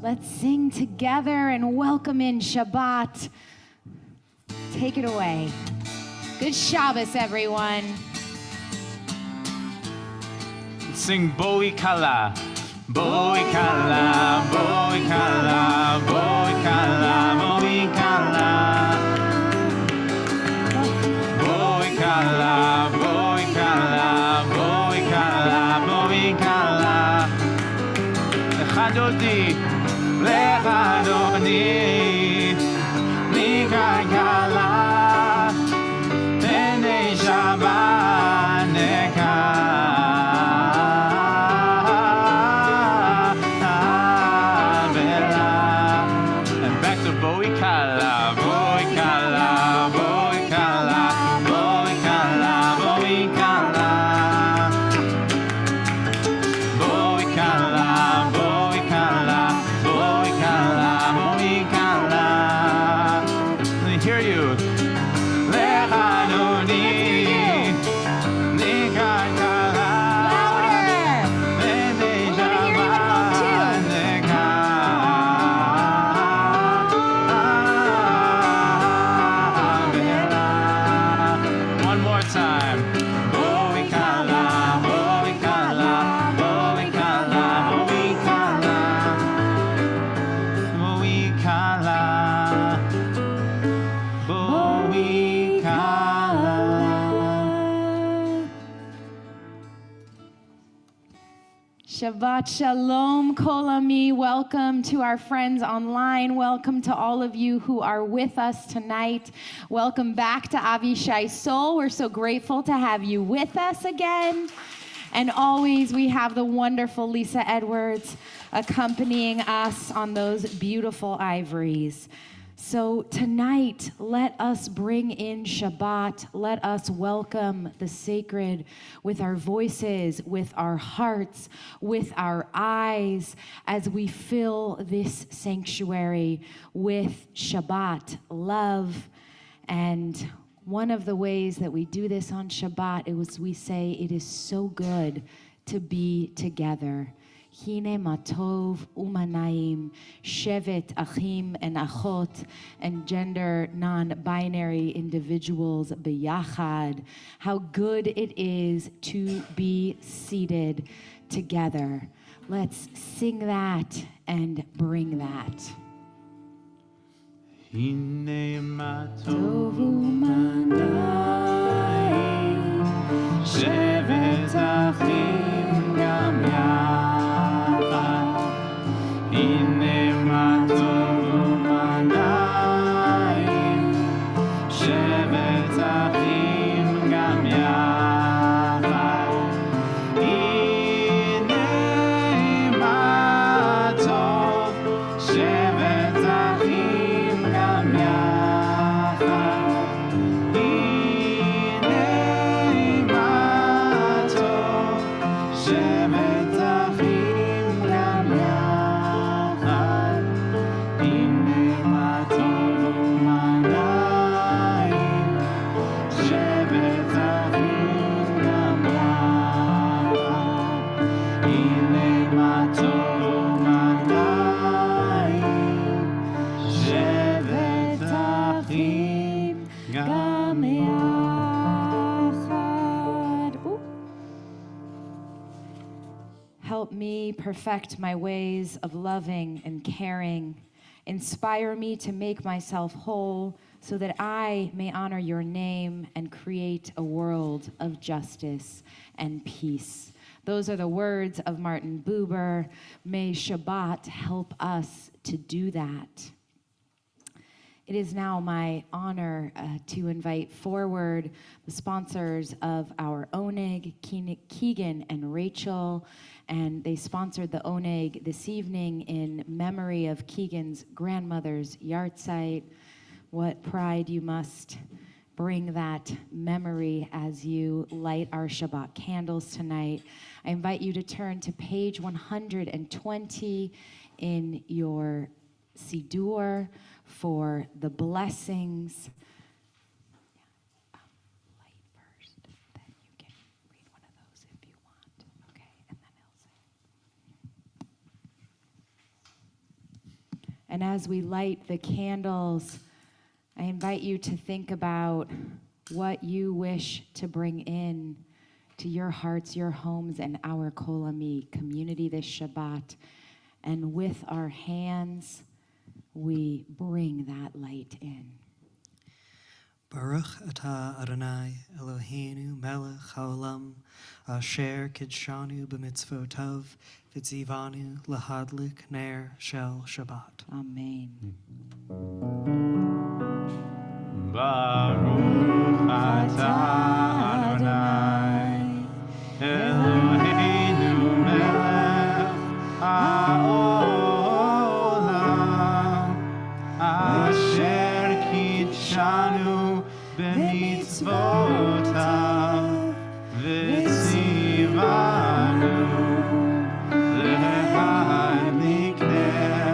Let's sing together and welcome in Shabbat. Take it away. Good Shabbos, everyone. Sing Boi Kala. Boi Kala, Boi Kala, Boi Kala, Boi Kala. Boi Kala, Boi Kala, Boi Kala, Boi Kala. Lechadodi, Lechadodi, Nika Kala, Tene Shabbat Neka. Shabbat Shalom, Kol Ami. Welcome to our friends online. Welcome to all of you who are with us tonight. Welcome back to Avishai Soul. We're so grateful to have you with us again. And always we have the wonderful Lisa Edwards accompanying us on those beautiful ivories. So tonight, let us bring in Shabbat. Let us welcome the sacred with our voices, with our hearts, with our eyes, as we fill this sanctuary with Shabbat, love. And one of the ways that we do this on Shabbat is we say it is so good to be together. Hine matov umanaim, shevet achim and achot, and gender non-binary individuals beyachad. How good it is to be seated together. Let's sing that and bring that. Hine matov umanaim, shevet achim gam yachad. Hine matov umanayim, shevet achim gam yachad. Hine matov, shevet achim gam yachad. Hine matov, shevet achim gam yachad. Hine matov umanayim, shevet achim gam yachad. Hine matov umanayim, shevet achim gam yachad. Ooh. Help me perfect my ways of loving and caring. Inspire me to make myself whole so that I may honor your name and create a world of justice and peace. Those are the words of Martin Buber. May Shabbat help us to do that. It is now my honor to invite forward the sponsors of our Oneg, Keegan and Rachel, and they sponsored the Oneg this evening in memory of Keegan's grandmother's yahrzeit. What pride you must bring that memory as you light our Shabbat candles tonight. I invite you to turn to page 120 in your Siddur for the blessings. Light first, then you can read one of those if you want. Okay, and then he'll say. And as we light the candles, I invite you to think about what you wish to bring in to your hearts, your homes, and our Kol Ami community this Shabbat. And with our hands, we bring that light in. Baruch atah Adonai Eloheinu melech haolam asher kidshanu b'mitzvotav v'tzivanu lahadlik ner shel Shabbat. Amen. Baruch atah Adonai Eloheinu melech haolam asher kidshanu b'mitzvotav v'tzivanu lehadlik ner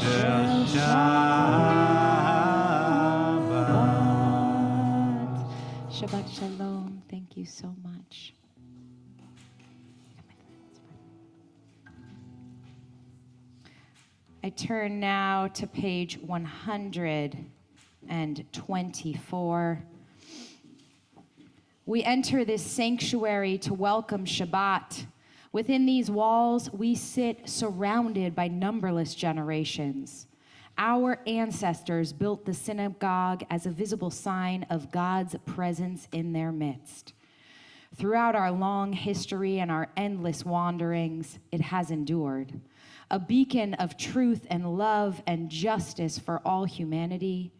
shel Shabbat. Shabbat Shalom. Thank you so much. I turn now to page 124. We enter this sanctuary to welcome Shabbat. Within these walls, we sit surrounded by numberless generations. Our ancestors built the synagogue as a visible sign of God's presence in their midst. Throughout our long history and our endless wanderings, it has endured. A beacon of truth and love and justice for all humanity.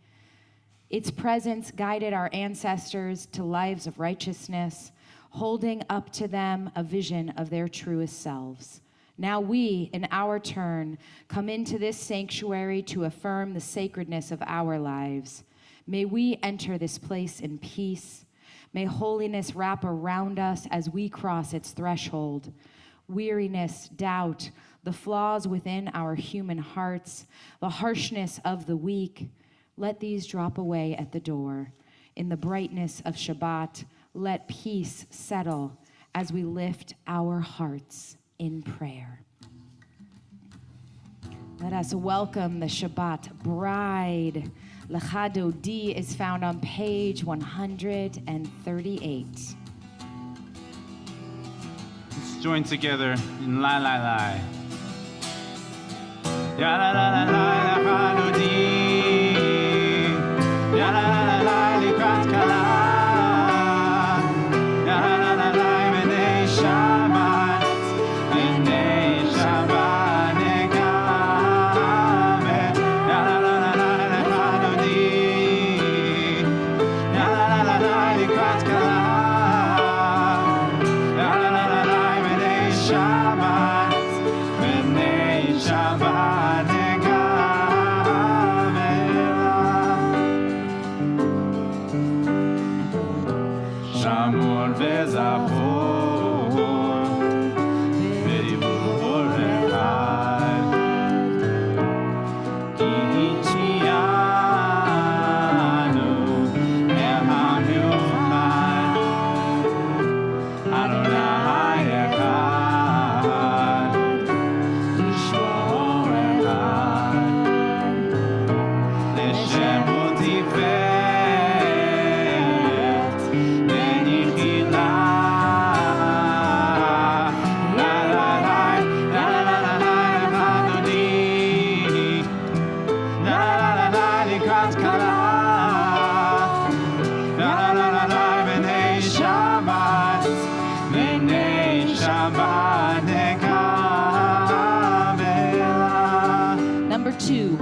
Its presence guided our ancestors to lives of righteousness, holding up to them a vision of their truest selves. Now we, in our turn, come into this sanctuary to affirm the sacredness of our lives. May we enter this place in peace. May holiness wrap around us as we cross its threshold. Weariness, doubt, the flaws within our human hearts, the harshness of the weak, let these drop away at the door. In the brightness of Shabbat, let peace settle as we lift our hearts in prayer. Let us welcome the Shabbat bride. Lechado D is found on page 138. Let's join together in La La La. Ya la la la la lechado di. Ya la la la la likrat kala. Ya la la la la b'nei Shabbat. B'nei Shabbat nekame. Ya la la la la lechado di. Ya la la la la likrat kala. Ya la la la la b'nei Shabbat. B'nei Shabbat nekame. Shamor וזכור בדיבור אחד כי הציענו אל המיוחד אדוני אחד לשמור אחד לשם ותפארת ונחילה לה לה לה לה לה לה לה אדוני לה לה לה לה לקראת כלה לה לה לה לה בני שבת נקבלה. Number 2.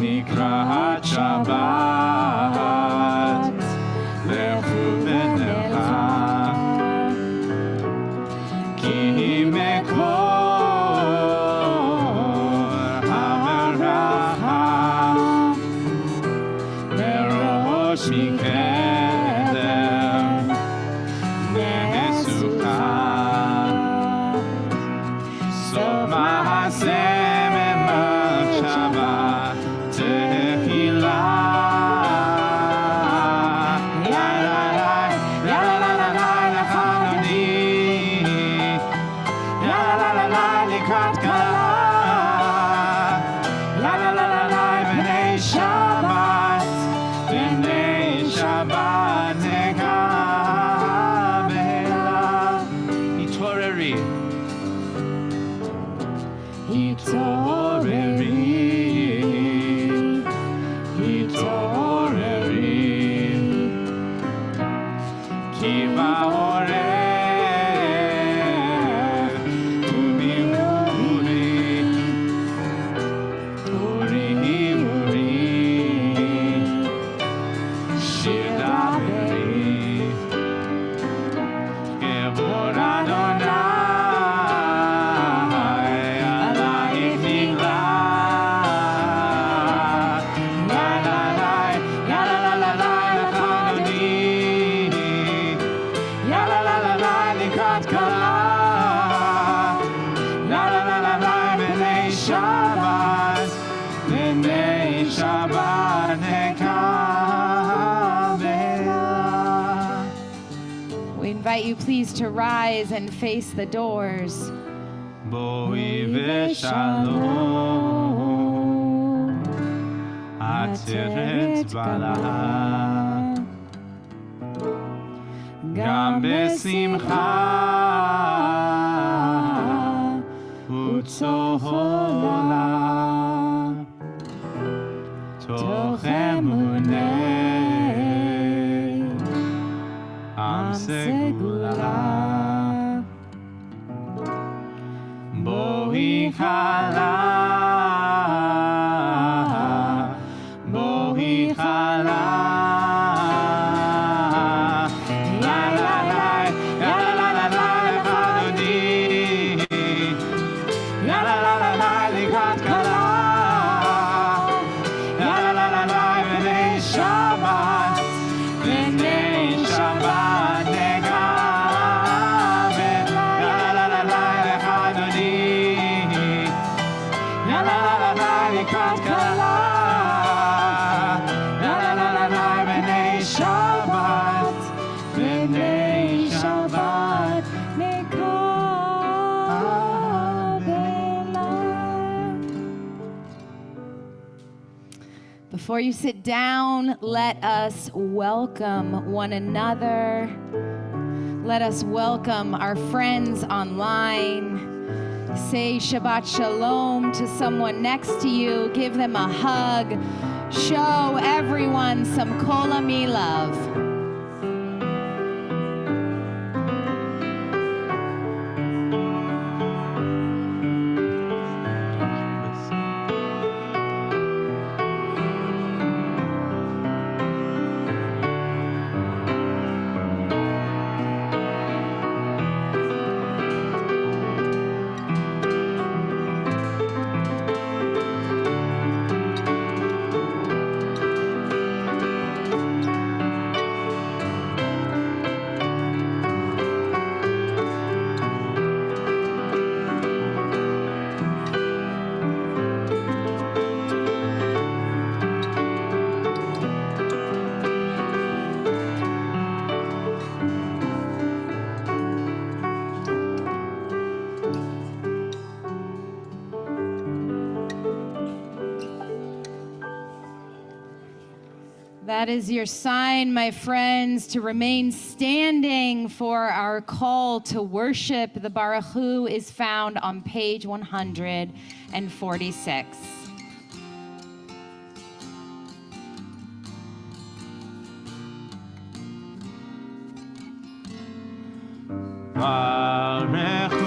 לקראת שבת לכו ונלכה כי מקור הברכה מראש מקדם נס We invite you please to rise and face the doors. בואי ושלום, עצרת בלה, גם בשמחה וצהלה, תוך אמוני עם סגולה. בואי חלה, בואי חלה, לה לה לה, לה לה לה לה לחדודי, לה לה לה לה לה לקראת כלה, לה לה לה לה לה בני שבת, בני שבת נקרבת, לה לה לה לה לחדודי, לה לה לה לה לה לקראת כלה, לה לה לה לה לה בני שבת, בני שבת Before you sit down, let us welcome one another. Let us welcome our friends online. Say Shabbat Shalom to someone next to you. Give them a hug. Show everyone some Kol Ami love. That is your sign, my friends, to remain standing for our call to worship. The Baruch Hu is found on page 146. ברכו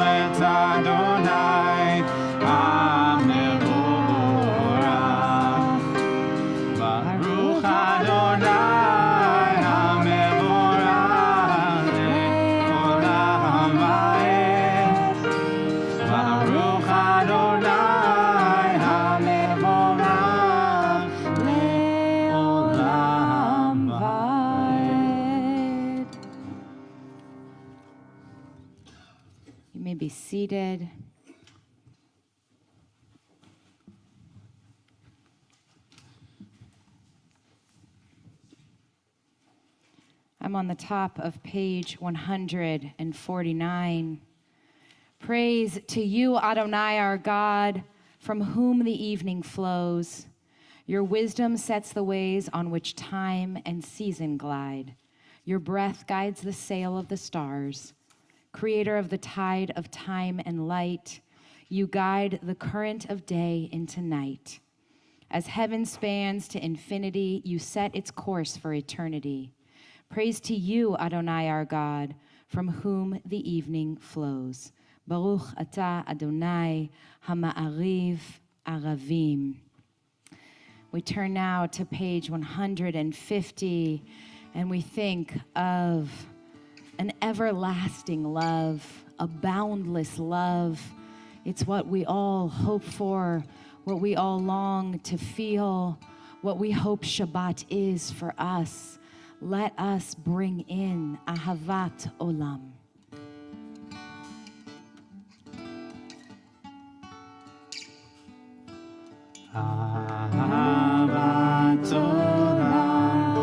את אדוני המבורך, ברוך אדוני המבורך לעולם ועד, ברוך אדוני המבורך לעולם ועד. You may be seated. I'm on the top of page 149. Praise to you, Adonai, our God, from whom the evening flows. Your wisdom sets the ways on which time and season glide. Your breath guides the sail of the stars. Creator of the tide of time and light, you guide the current of day into night. As heaven spans to infinity, you set its course for eternity. Praise to you, Adonai our God, from whom the evening flows. Baruch atah Adonai hama'ariv aravim. We turn now to page 150, and we think of an everlasting love, a boundless love. It's what we all hope for, what we all long to feel, what we hope Shabbat is for us. Let us bring in Ahavat Olam. Ahavat Olam,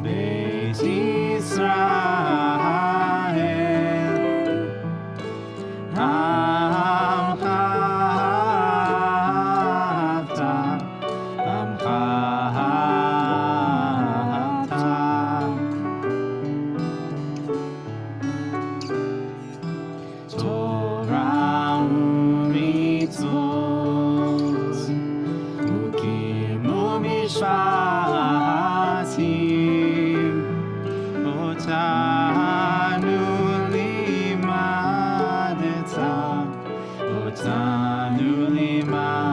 Beit Yisrael, Amcha ahavta, Amcha ahavta, Torah u'mitzvot, u'kimu mishpatim, otanu limadeta, otanu limadeta.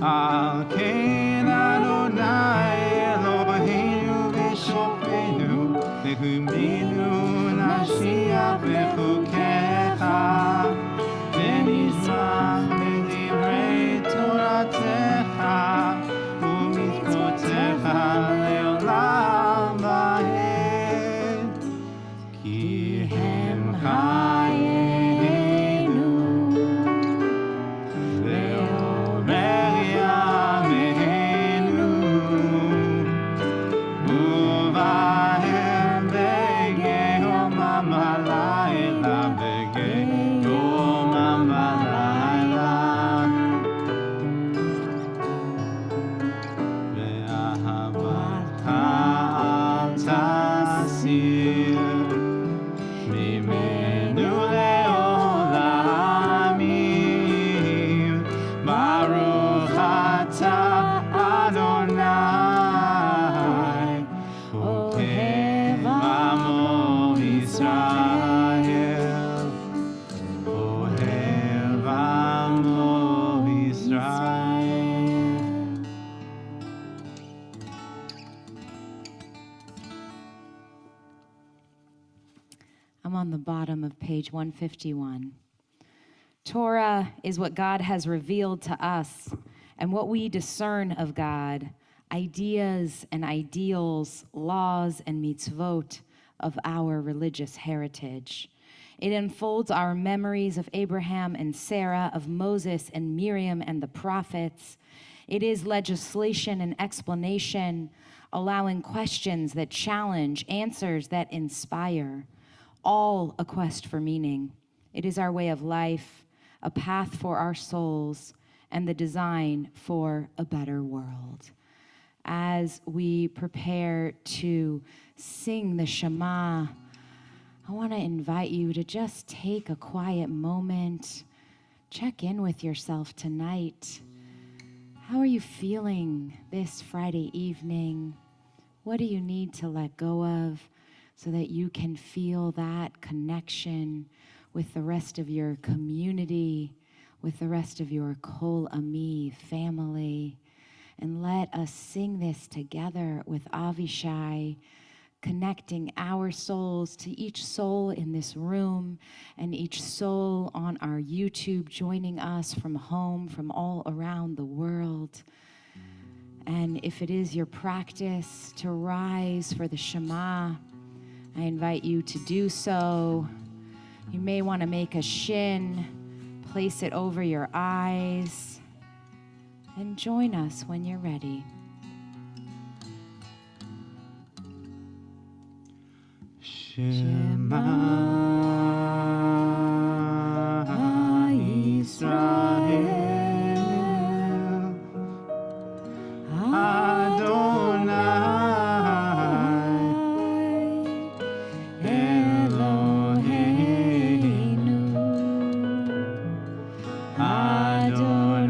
Al ken Adonai Eloheinu v'shofenu, v'huminu nashiach v'chukecha, v'nishmach v'divrei toratecha, u'mitzvotecha le'olam va'ed, ki hem chayenu, ve'omer yameinu, uvahem v'gehom ha'malayla, v'gehom ha'malayla, ve'ahavatcha al tasir, mimenu le'olamim, Baruch atah Adonai, Ohev amo Yisrael, Ohev amo Yisrael. I'm on the bottom of page 151. Torah is what God has revealed to us and what we discern of God, ideas and ideals, laws and mitzvot of our religious heritage. It unfolds our memories of Abraham and Sarah, of Moses and Miriam and the prophets. It is legislation and explanation, allowing questions that challenge, answers that inspire, all a quest for meaning. It is our way of life, a path for our souls, and the design for a better world. As we prepare to sing the Shema, I want to invite you to just take a quiet moment, check in with yourself tonight. How are you feeling this Friday evening? What do you need to let go of so that you can feel that connection with the rest of your community, with the rest of your Kol Ami family? And let us sing this together with Avishai, connecting our souls to each soul in this room and each soul on our YouTube, joining us from home, from all around the world. And if it is your practice to rise for the Shema, I invite you to do so. You may want to make a shin, place it over your eyes, and join us when you're ready. Shema Yisrael, Adonai Eloheinu, Adonai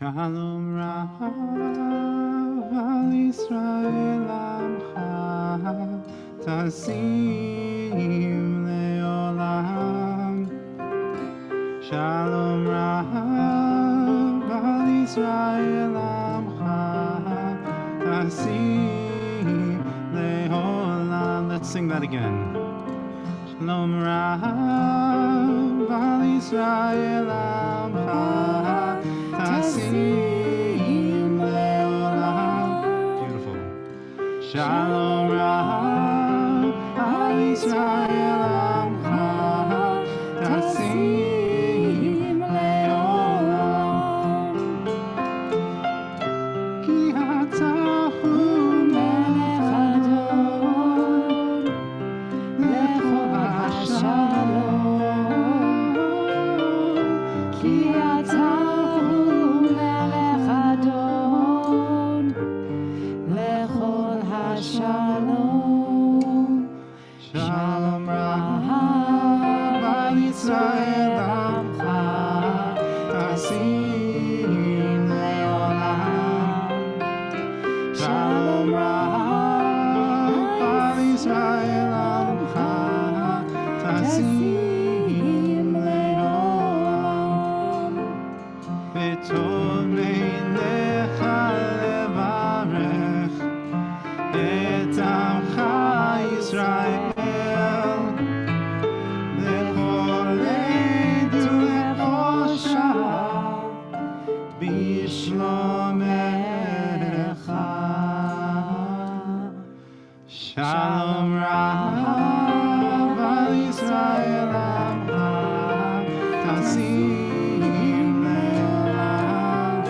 Shalom Rav al Yisrael Amcha Tasim Leolam. Shalom Rav al Yisrael Amcha Tasim Leolam. Let's sing that again. Shalom Rav al Yisrael Amcha Tasim Leolam. Beautiful. Shalom Rav al Yisrael Amcha Tasim Leolam. Ki ata hu melech adon lechol hashalom. Ki ata hu melech adon lechol hashalom. Shalom Rav al Yisrael Amcha Tasim Leolam. Shalom Rav al Yisrael Amcha Tasim Leolam. V'tov meinecha levarech et Amcha Yisrael lechol ed ulechosha bishlomecha. Shalom Rav al Yisrael Amcha Tasim Leolam.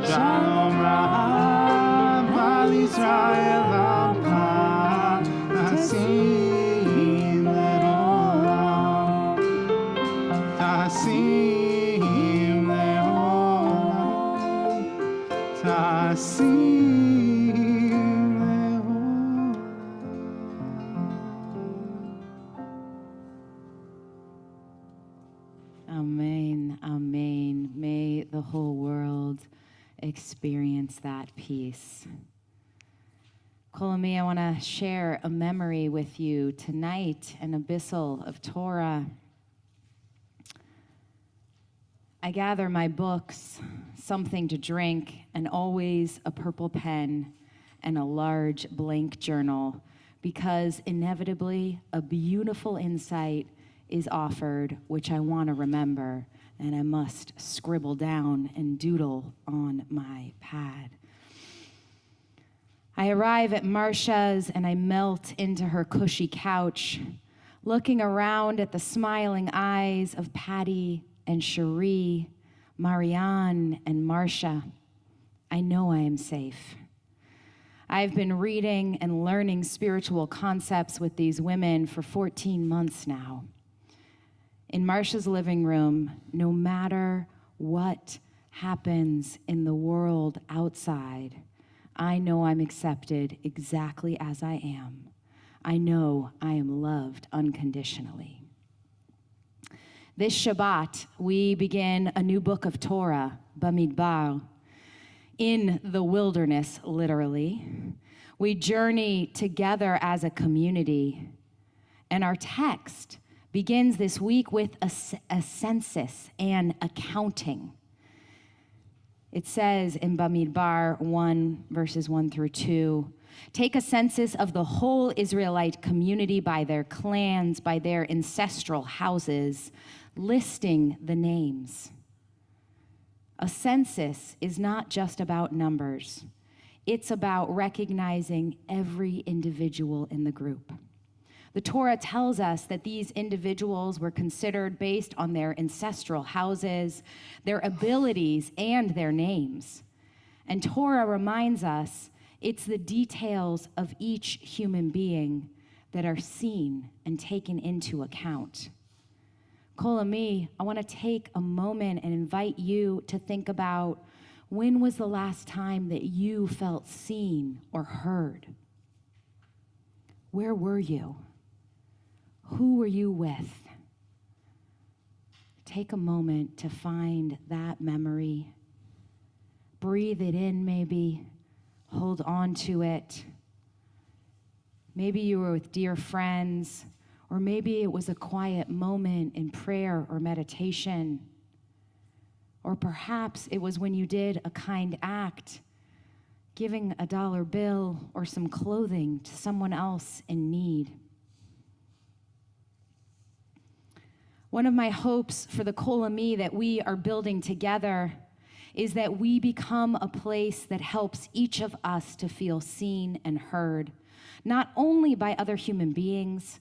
Shalom Rav al Yisrael Amcha Tasim Leolam. Tasim Leolam. Tasim Leolam. Amen. Amen. May the whole world experience that peace. Kol Ami, I want to share a memory with you tonight, an abyssal of Torah. I gather my books, something to drink, and always a purple pen and a large blank journal, because inevitably a beautiful insight is offered, which I want to remember, and I must scribble down and doodle on my pad. I arrive at Marcia's and I melt into her cushy couch, looking around at the smiling eyes of Patty and Cherie, Marianne and Marcia. I know I am safe. I've been reading and learning spiritual concepts with these women for 14 months now. In Marcia's living room, no matter what happens in the world outside, I know I'm accepted exactly as I am. I know I am loved unconditionally. This Shabbat, we begin a new book of Torah, Bamidbar, in the wilderness, literally. We journey together as a community, and our text begins this week with a census and accounting. It says in Bamidbar 1, verses 1 through 2, take a census of the whole Israelite community by their clans, by their ancestral houses, listing the names. A census is not just about numbers. It's about recognizing every individual in the group. The Torah tells us that these individuals were considered based on their ancestral houses, their abilities, and their names. And Torah reminds us it's the details of each human being that are seen and taken into account. Kol Ami, I want to take a moment and invite you to think about, when was the last time that you felt seen or heard? Where were you? Who were you with? Take a moment to find that memory breathe it in maybe. Hold on to it. Maybe you were with dear friends, or maybe it was a quiet moment in prayer or meditation. Or perhaps it was when you did a kind act, giving a dollar bill or some clothing to someone else in need. One of my hopes for the Kol-Ami that we are building together is that we become a place that helps each of us to feel seen and heard, not only by other human beings,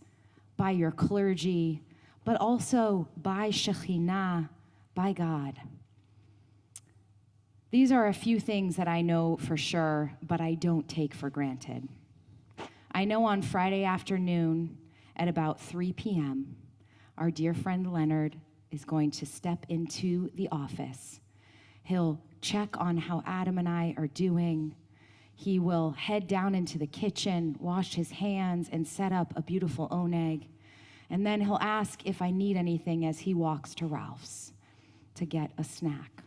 by your clergy, but also by Shekhinah, by God. These are a few things that I know for sure, but I don't take for granted. I know on Friday afternoon at about 3 p.m., our dear friend Leonard is going to step into the office. He'll check on how Adam and I are doing. He will head down into the kitchen, wash his hands, and set up a beautiful oneg. And then he'll ask if I need anything as he walks to Ralph's to get a snack.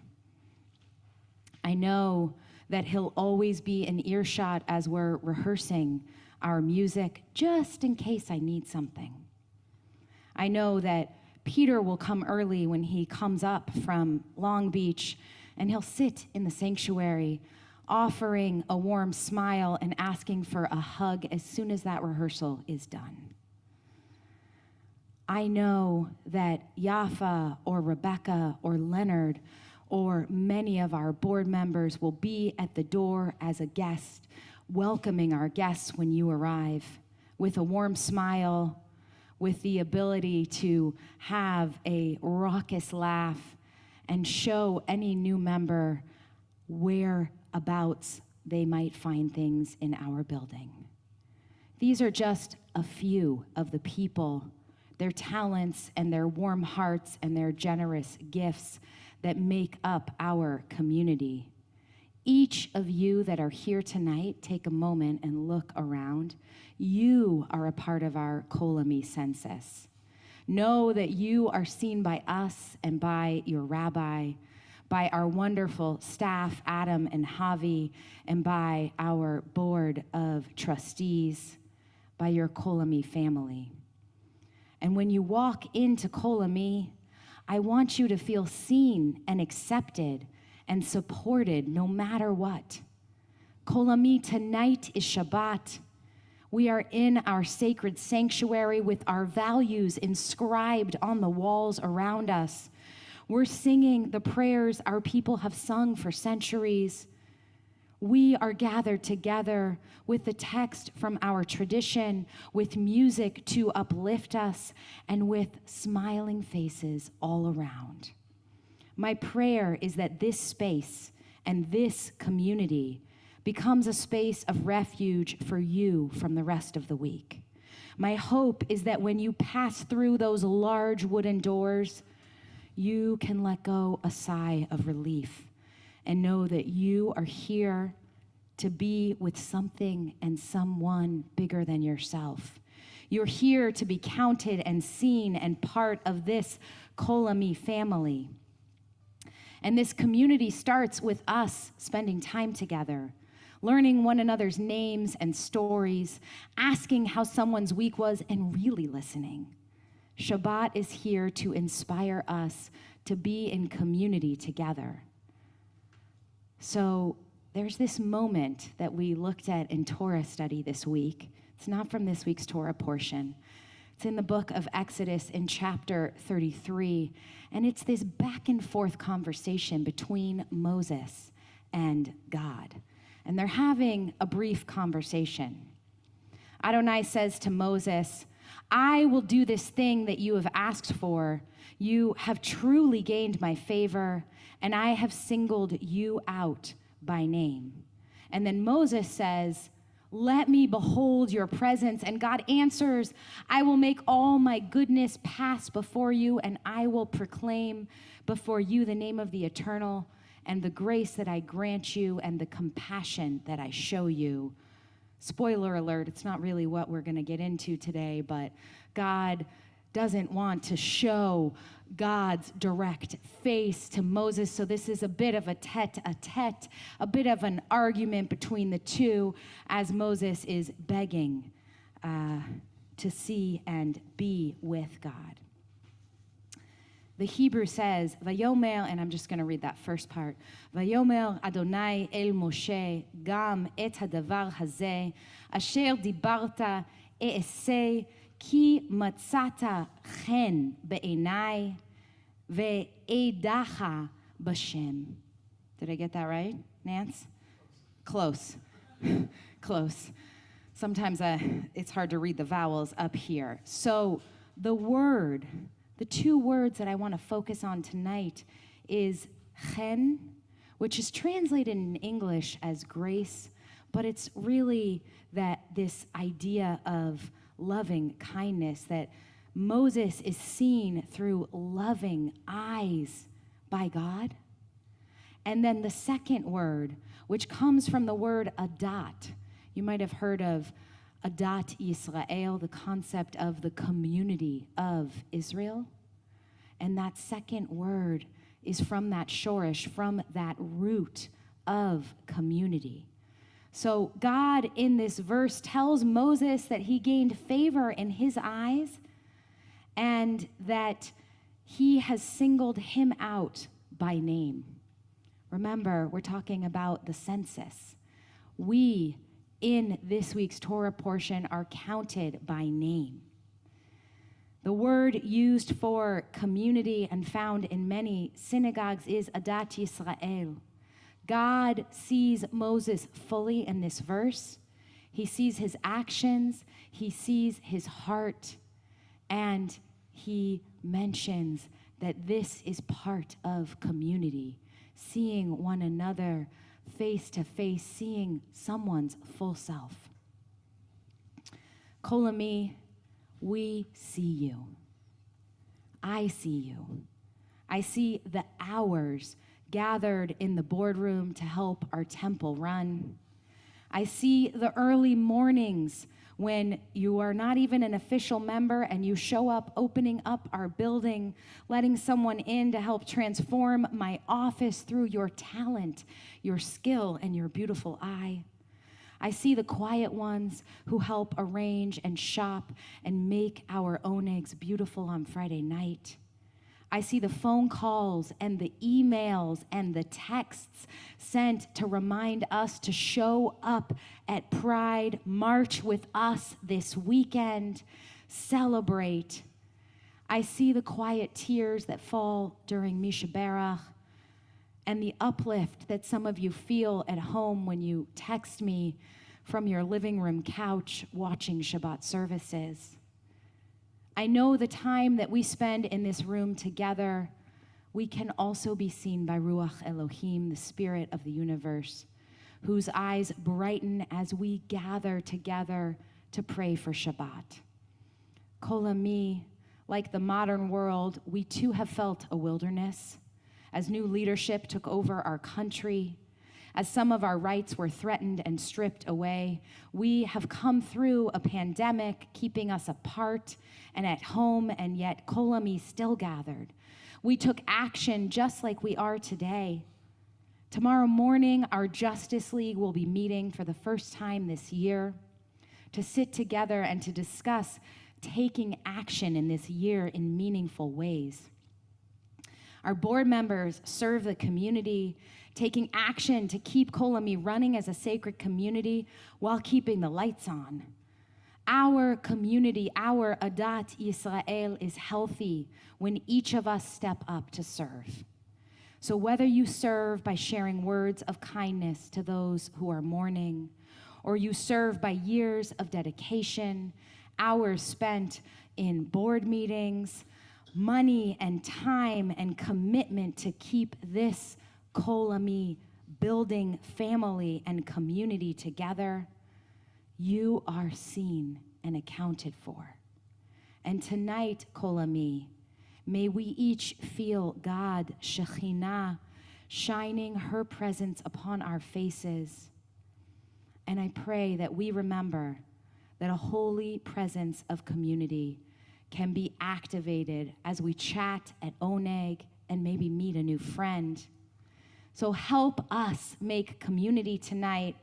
I know that he'll always be in earshot as we're rehearsing our music, just in case I need something. I know that Peter will come early when he comes up from Long Beach, and he'll sit in the sanctuary, offering a warm smile and asking for a hug as soon as that rehearsal is done. I know that Yafa or Rebecca or Leonard or many of our board members will be at the door as a guest, welcoming our guests when you arrive with a warm smile, with the ability to have a raucous laugh and show any new member whereabouts they might find things in our building. These are just a few of the people, their talents and their warm hearts and their generous gifts that make up our community. Each of you that are here tonight, take a moment and look around. You are a part of our Kol-Ami census. Know that you are seen by us and by your rabbi, by our wonderful staff, Adam and Javi, and by our board of trustees, by your Kol-Ami family. And when you walk into Kol-Ami, I want you to feel seen and accepted and supported no matter what. Kol-Ami, tonight is Shabbat. We are in our sacred sanctuary with our values inscribed on the walls around us. We're singing the prayers our people have sung for centuries. We are gathered together with the text from our tradition, with music to uplift us, and with smiling faces all around. My prayer is that this space and this community becomes a space of refuge for you from the rest of the week. My hope is that when you pass through those large wooden doors, you can let go a sigh of relief and know that you are here to be with something and someone bigger than yourself. You're here to be counted and seen and part of this Kol-Ami family. And this community starts with us spending time together, learning one another's names and stories, asking how someone's week was, and really listening. Shabbat is here to inspire us to be in community together. So there's this moment that we looked at in Torah study this week. It's not from this week's Torah portion. It's in the book of Exodus in chapter 33, and it's this back and forth conversation between Moses and God. And they're having a brief conversation. Adonai says to Moses, I will do this thing that you have asked for. You have truly gained my favor, and I have singled you out by name. And then Moses says, let me behold your presence. And God answers, I will make all my goodness pass before you, and I will proclaim before you the name of the Eternal, and the grace that I grant you, and the compassion that I show you. Spoiler alert, it's not really what we're going to get into today, but God doesn't want to show God's direct face to Moses. So this is a bit of a tete-a-tete, a bit of an argument between the two as Moses is begging to see and be with God. The Hebrew says, Vayomer, and I'm just going to read that first part. Vayomer Adonai el Moshe, gam et hadavar hazeh, asher dibarta e'eseh, ki matzata chen be'enai, ve'edacha b'shem. Did I get that right, Nance? Close. Close. Sometimes it's hard to read the vowels up here. So the two words that I want to focus on tonight is chen, which is translated in English as grace, but it's really this idea of loving kindness, that Moses is seen through loving eyes by God. And then the second word, which comes from the word adat. You might have heard of Adat Yisrael, the concept of the community of Israel. And that second word is from that shorish, from that root of community. So God in this verse tells Moses that he gained favor in his eyes and that he has singled him out by name. Remember, we're talking about the census. We, in this week's Torah portion, are counted by name. The word used for community and found in many synagogues is Adat Yisrael. God sees Moses fully in this verse. He sees his actions, he sees his heart, and he mentions that this is part of community, seeing one another face to face, seeing someone's full self. Kol Ami, we see you. I see you. I see the hours gathered in the boardroom to help our temple run. I see the early mornings when you are not even an official member and you show up opening up our building, letting someone in to help transform my office through your talent, your skill, and your beautiful eye. I see the quiet ones who help arrange and shop and make our oneggs beautiful on Friday night. I see the phone calls and the emails and the texts sent to remind us to show up at Pride, march with us this weekend, celebrate. I see the quiet tears that fall during Misha Berach and the uplift that some of you feel at home when you text me from your living room couch watching Shabbat services. I know the time that we spend in this room together, we can also be seen by Ruach Elohim, the Spirit of the universe, whose eyes brighten as we gather together to pray for Shabbat. Kol Ami, like the modern world, we too have felt a wilderness as new leadership took over our country. As some of our rights were threatened and stripped away, we have come through a pandemic, keeping us apart and at home, and yet Kol Ami still gathered. We took action just like we are today. Tomorrow morning, our Justice League will be meeting for the first time this year to sit together and to discuss taking action in this year in meaningful ways. Our board members serve the community, taking action to keep Kol Ami running as a sacred community while keeping the lights on. Our community, our Adat Yisrael, is healthy when each of us step up to serve. So whether you serve by sharing words of kindness to those who are mourning, or you serve by years of dedication, hours spent in board meetings, money and time and commitment to keep this Kol Ami building family and community together, you are seen and accounted for. And tonight, Kol Ami, may we each feel God, Shekhinah, shining her presence upon our faces. And I pray that we remember that a holy presence of community can be activated as we chat at Oneg and maybe meet a new friend. So help us make community tonight.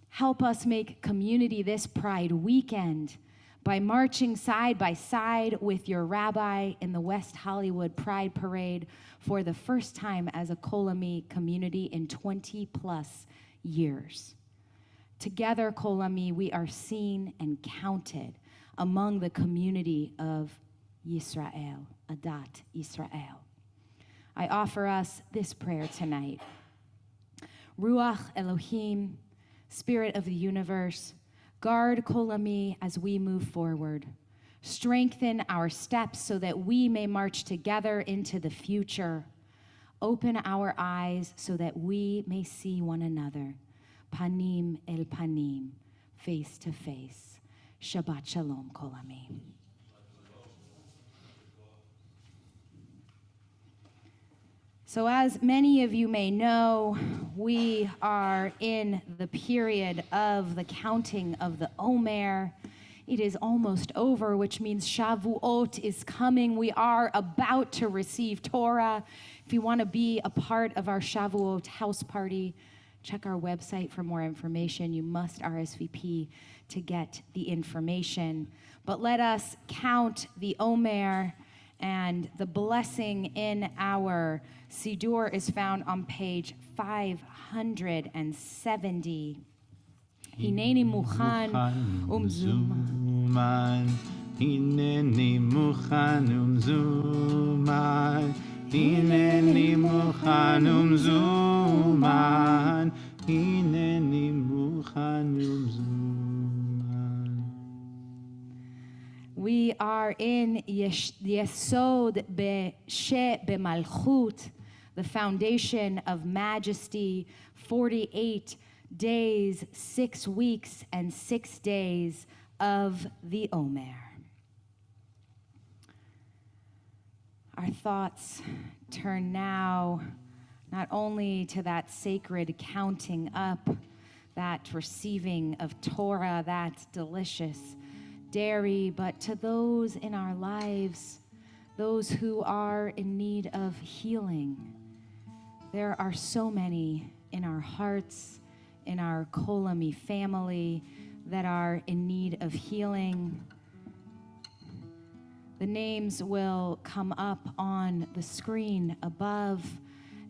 Help us make community this Pride weekend by marching side by side with your rabbi in the West Hollywood Pride Parade for the first time as a Kol Ami community in 20 plus years. Together, Kol Ami, we are seen and counted among the community of Yisrael, Adat Yisrael. I offer us this prayer tonight. Ruach Elohim, Spirit of the universe, guard Kol Ami as we move forward. Strengthen our steps so that we may march together into the future. Open our eyes so that we may see one another. Panim el panim, face to face. Shabbat shalom, Kol Ami. So as many of you may know, we are in the period of the counting of the Omer. It is almost over, which means Shavuot is coming. We are about to receive Torah. If you want to be a part of our Shavuot house party, check our website for more information. You must RSVP to get the information. But let us count the Omer, and the blessing in our Siddur is found on page 570. Hineni muchan umzuman. Hineni muchan umzuman. Hineni muchan umzuman. Hineni muchan umzuman. We are in Yesod She B'Malchut, the foundation of majesty, 48 days, 6 weeks, and 6 days of the Omer. Our thoughts turn now not only to that sacred counting up, that receiving of Torah, that delicious dairy, but to those in our lives, those who are in need of healing. There are so many in our hearts, in our Kol Ami family, that are in need of healing. The names will come up on the screen above,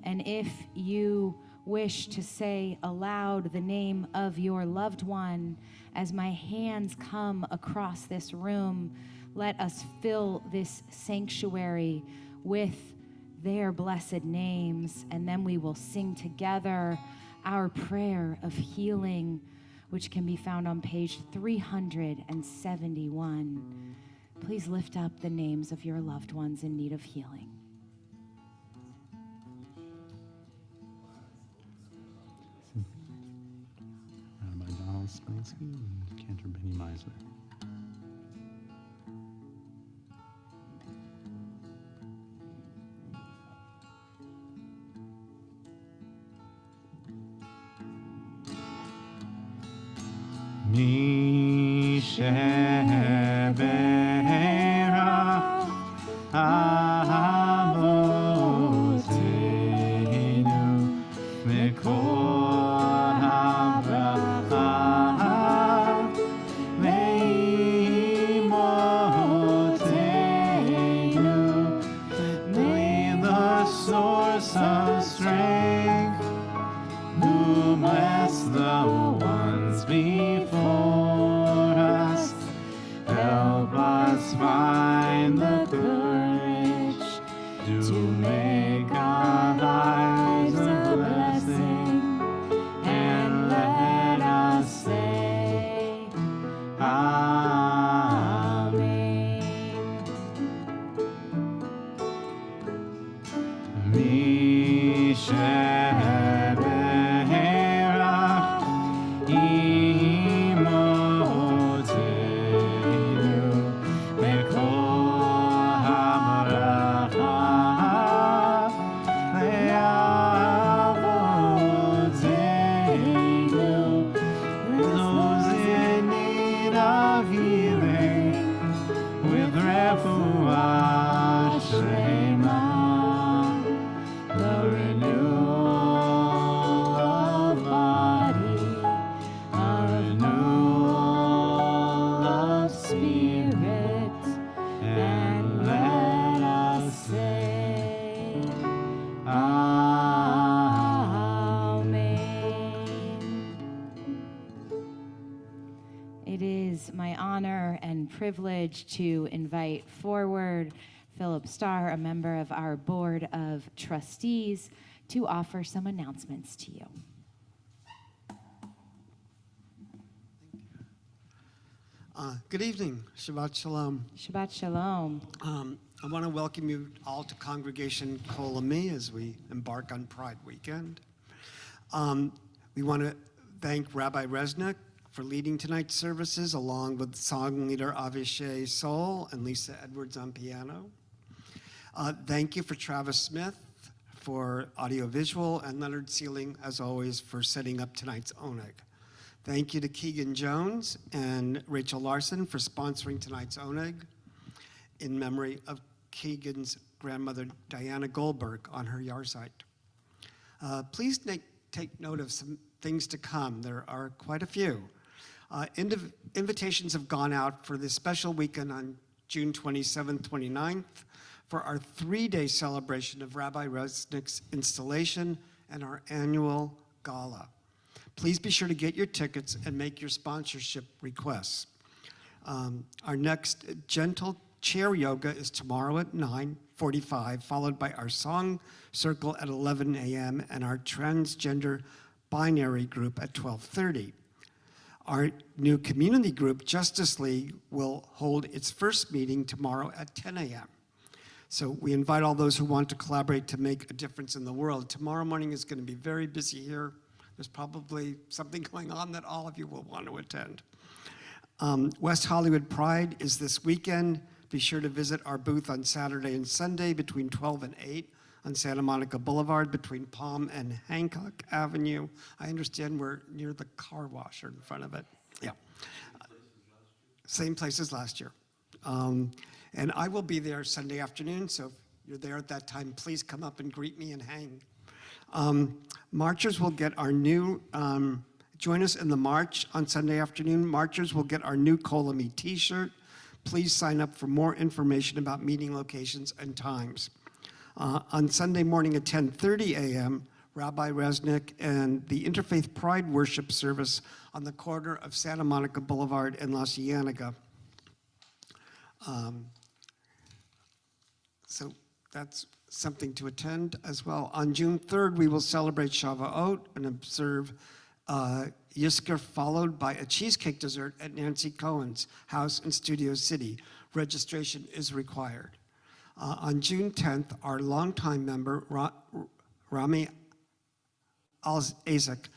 and if you wish to say aloud the name of your loved one, as my hands come across this room, let us fill this sanctuary with their blessed names, and then we will sing together our prayer of healing, which can be found on page 371. Please lift up the names of your loved ones in need of healing. Rabbi Donald Splansky and Cantor Benny Meisner. Mi sheberach Avotenu Mekol habracha Ve'imotenu. May the source of strength who bless the ones before us, help us find the courage to make our lives a blessing, and let us say Amen. Mi sheberach imotenu mekol habracha ve'avotenu. Those in need of healing with privilege to invite forward Philip Starr, a member of our Board of Trustees, to offer some announcements to you. Good evening. Shabbat Shalom. Shabbat Shalom. I want to welcome you all to Congregation Kol Ami as we embark on Pride Weekend. We want to thank Rabbi Resnick for leading tonight's services, along with song leader Avishai Sol and Lisa Edwards on piano. Thank you for Travis Smith for audiovisual, and Leonard Sealing, as always, for setting up tonight's oneg. Thank you to Keegan Jones and Rachel Larson for sponsoring tonight's oneg in memory of Keegan's grandmother, Diana Goldberg, on her yahrzeit. Please take note of some things to come. There are quite a few. Invitations have gone out for this special weekend on June 27th, 29th for our 3-day celebration of Rabbi Resnick's installation and our annual gala. Please be sure to get your tickets and make your sponsorship requests. Our next gentle chair yoga is tomorrow at 9:45, followed by our song circle at 11 a.m. and our transgender binary group at 12:30. Our new community group, Justice League, will hold its first meeting tomorrow at 10 a.m. So we invite all those who want to collaborate to make a difference in the world. Tomorrow morning is going to be very busy here. There's probably something going on that all of you will want to attend. West Hollywood Pride is this weekend. Be sure to visit our booth on Saturday and Sunday between 12 and 8 on Santa Monica Boulevard between Palm and Hancock Avenue. I understand we're near the car wash or in front of it. Yeah. Same place as last year. And I will be there Sunday afternoon, so if you're there at that time, please come up and greet me and hang. Marchers will get our new, join us in the march on Sunday afternoon. Marchers will get our new Kol-Ami t-shirt. Please sign up for more information about meeting locations and times. On Sunday morning at 10:30 a.m., Rabbi Resnick and the Interfaith Pride Worship Service on the corner of Santa Monica Boulevard and La Cienega. So that's something to attend as well. On June 3rd, we will celebrate Shavuot and observe Yizkor, followed by a cheesecake dessert at Nancy Cohen's house in Studio City. Registration is required. On June 10th, our longtime member, Rami Al-Azek,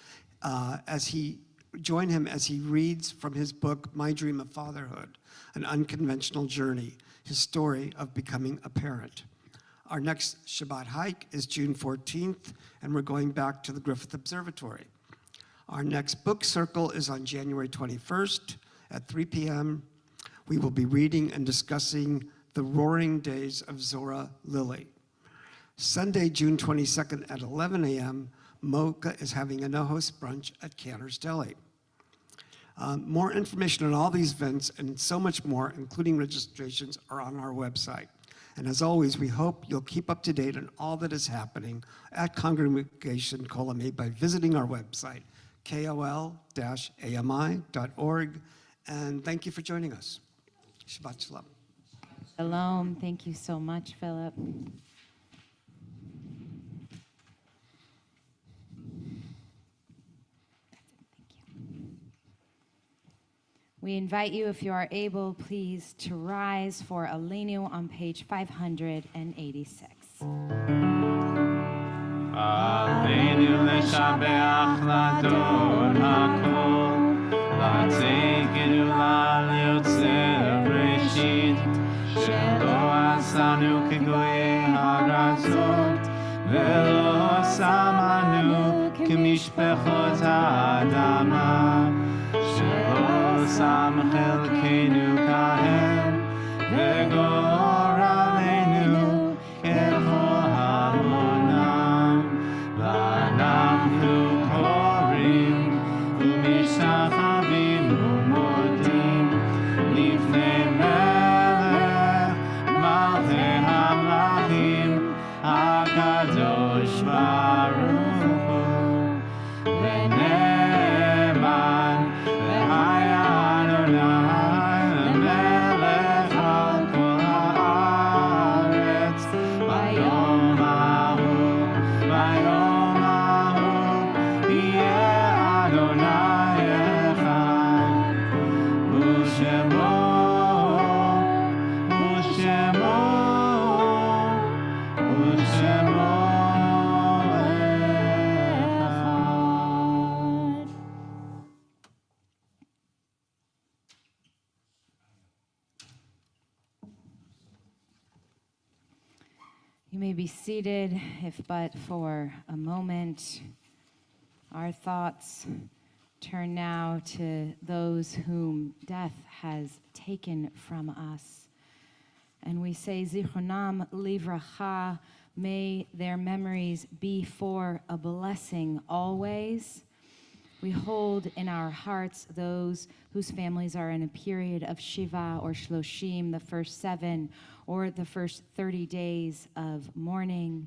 join him as he reads from his book, My Dream of Fatherhood, An Unconventional Journey, his story of becoming a parent. Our next Shabbat hike is June 14th, and we're going back to the Griffith Observatory. Our next book circle is on January 21st at 3 p.m. We will be reading and discussing The Roaring Days of Zora Lilly. Sunday, June 22nd at 11 a.m., Mocha is having a no-host brunch at Cantor's Deli. More information on all these events and so much more, including registrations, are on our website. And as always, we hope you'll keep up to date on all that is happening at Congregation Kol Ami by visiting our website, kol-ami.org. And thank you for joining us. Shabbat Shalom. Shalom. Thank you so much, Philip. We invite you, if you are able, please, to rise for Aleinu on page 586. Aleinu leshabeach lador hakol, latzei gedula liyotzer breshit, shelo asanu kegoyei haratzot, velo samanu kemishpechot ha'adama. Sam chelkeinu kahem v'gor aleinu kechol hamonam v'anachnu korim u'mishachavim u'modim lifnei melech malchei hamlachim hakadosh baruch hu v'ne'eman Adonai, may be seated, if but for a moment. Our thoughts turn now to those whom death has taken from us. And we say, Zichronam livracha, may their memories be for a blessing always. We hold in our hearts those whose families are in a period of Shiva or Shloshim, the first 7 or the first 30 days of mourning.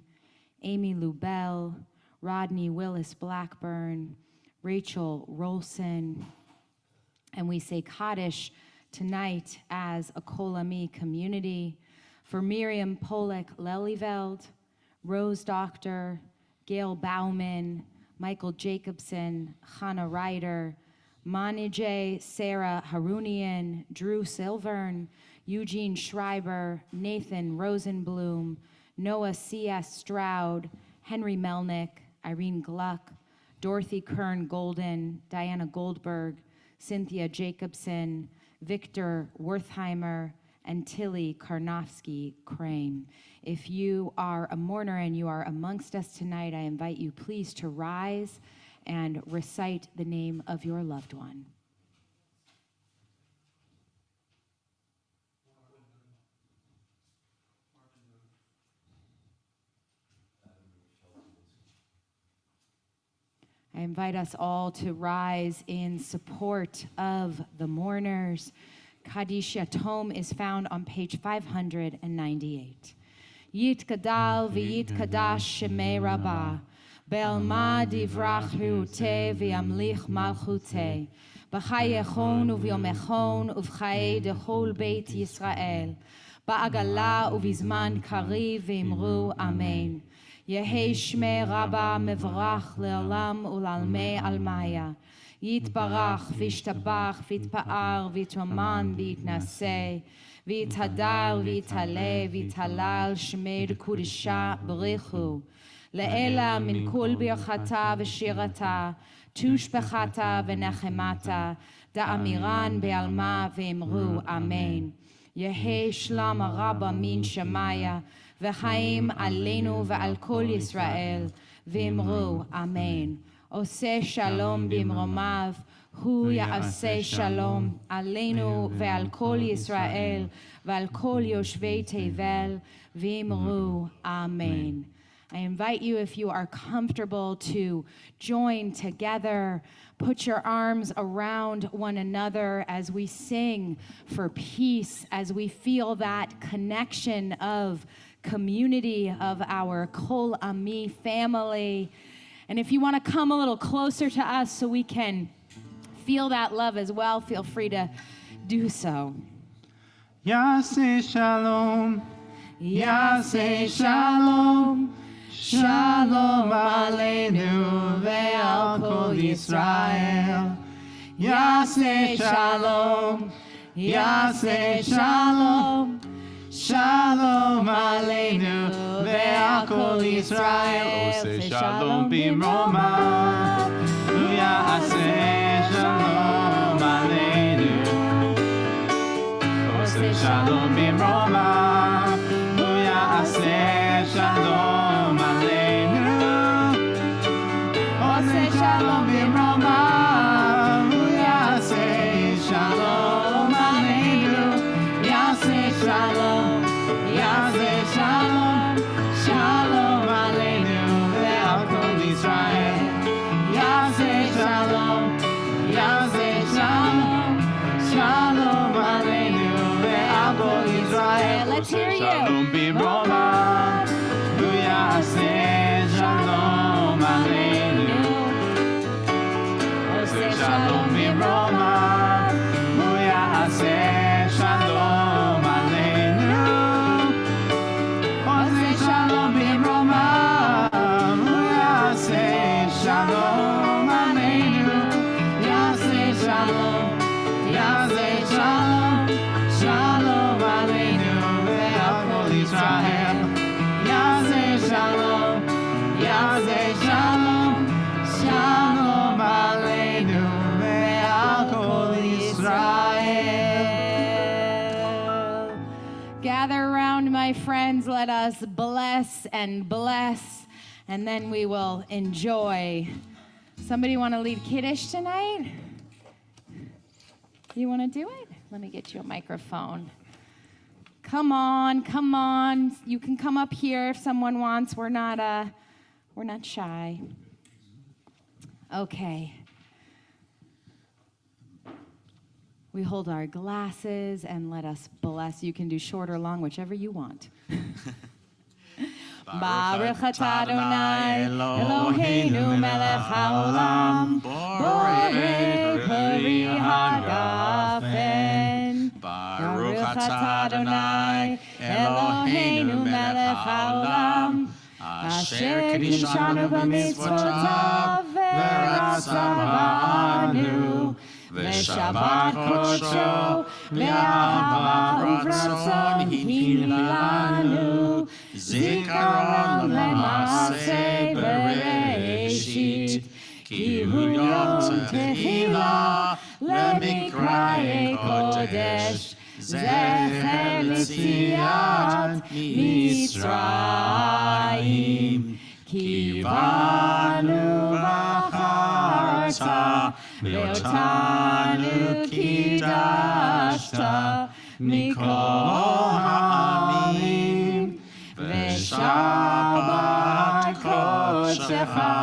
Amy Lubell, Rodney Willis Blackburn, Rachel Rolson. And we say Kaddish tonight as a Kol Ami community for Miriam Polek Lelyveld, Rose Doctor, Gail Bauman, Michael Jacobson, Hannah Ryder, Manijay Sarah Harunian, Drew Silvern, Eugene Schreiber, Nathan Rosenblum, Noah C.S. Stroud, Henry Melnick, Irene Gluck, Dorothy Kern Golden, Diana Goldberg, Cynthia Jacobson, Victor Wertheimer, and Tilly Karnofsky Crane. If you are a mourner and you are amongst us tonight, I invite you please to rise and recite the name of your loved one. I invite us all to rise in support of the mourners. Kaddish Yatom is found on page 598. Yit Kadal v'yit Kadash Shemei Rabbah, Be'alma divrach hirute v'yamlich malchute, b'chayechon u'v'yomechon u'v'chaye dechol Beit Yisrael, ba'agala u'v'zman kariv v'imru Amen. Yehei Shmei Rabbah mevorach le'olam u'lalmei almaya, יתברך וישתבח ויתפאר ויתרומן ויתנשא ויתהדר ויתעלה ויתהלל שמי קודשה בריחו לאלה מן כל ברכתה ושירתה תושבחתה ונחמתה דאמירן בעלמה ואמרו אמן. יהי שלום הרבה מן שמיה וחיים עלינו ועל כל ישראל ואמרו אמן. עושה שלום במרומיו, הוא יעשה שלום עלינו ועל כל ישראל ועל כל יושבי תבל, ואמרו אמן. I invite you, if you are comfortable, to join together. Put your arms around one another as we sing for peace, as we feel that connection of community of our Kol Ami family. And if you want to come a little closer to us so we can feel that love as well, feel free to do so. Yaseh Shalom, Yaseh Shalom, Shalom Aleinu ve'al Kol Yisrael. Yaseh Shalom, Yaseh Shalom, Shalom Aleinu ve'al Kol Yisrael. Oseh Shalom b'mromav, Yaseh Shalom Aleinu. Oseh Shalom b'mromav, Yaseh Shalom Aleinu. Oseh Shalom b'mromav, Yaseh Shalom Aleinu. Yaseh Shalom, Yaseh Shalom, Shalom Aleinu ve'al Kol Yisrael. Yaseh Shalom, Yaseh Shalom, Shalom Aleinu ve'al Kol Yisrael. Let's hear you. Shalom b'mromav, Yaseh Shalom Aleinu. Oseh Shalom b'mromav, Yaseh Shalom Aleinu. Oseh Shalom b'mromav, Yaseh Shalom Aleinu. Yaseh Shalom, Yaseh Shalom, Shalom Aleinu ve'al Kol Yisrael. Yaseh Shalom, Yaseh Shalom, Shalom Aleinu ve'al Kol Yisrael. Gather around my my friends, let us bless and bless, and then we will enjoy. Somebody want to lead Kiddush tonight? You want to do it? Let me get you a microphone. Come on, come on. You can come up here if someone wants. We're not shy. Okay. We hold our glasses and let us bless. You can do short or long, whichever you want. Baruch atah Adonai Eloheinu melech haolam borei peri hagafen. Baruch atah Adonai Eloheinu melech haolam asher kiddushanu b'mitzvotav v'ratzavanu v'shabbat kodsho v'ahava uvratzon hinilanu zikaron l'maaseh bereshit ki hu yom tehila lemikra'e kodesh zecher l'tziat Mitzrayim ki banu v'charta ve'otanu kidashta mikol ha'amim ve'shabbat kodshecha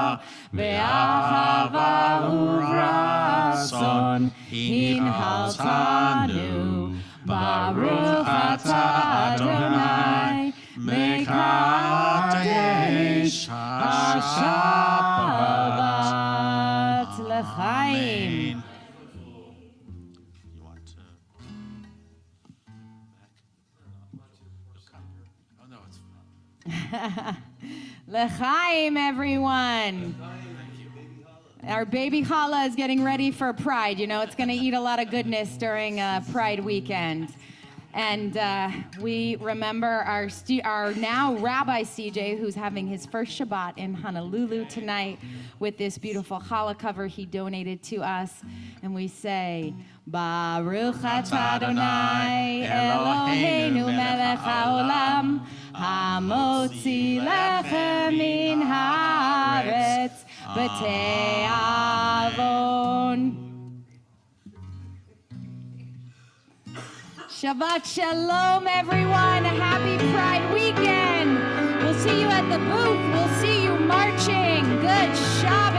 ve'ahava uvratzon hinhaltanu Baruch atah Adonai mekadesh ha-Shabbat l'chaim. You want to back? Oh, no, it's fine. L'chaim, everyone. Our baby challah is getting ready for Pride. You know, it's going to eat a lot of goodness during Pride weekend. And we remember our now Rabbi CJ, who's having his first Shabbat in Honolulu tonight with this beautiful challah cover he donated to us. And we say, Baruch atah Adonai Eloheinu melech haolam hamotzi lechem min haaretz b'te'avon. Shabbat Shalom, everyone. A happy Pride weekend. We'll see you at the booth. We'll see you marching. Good Shabbat.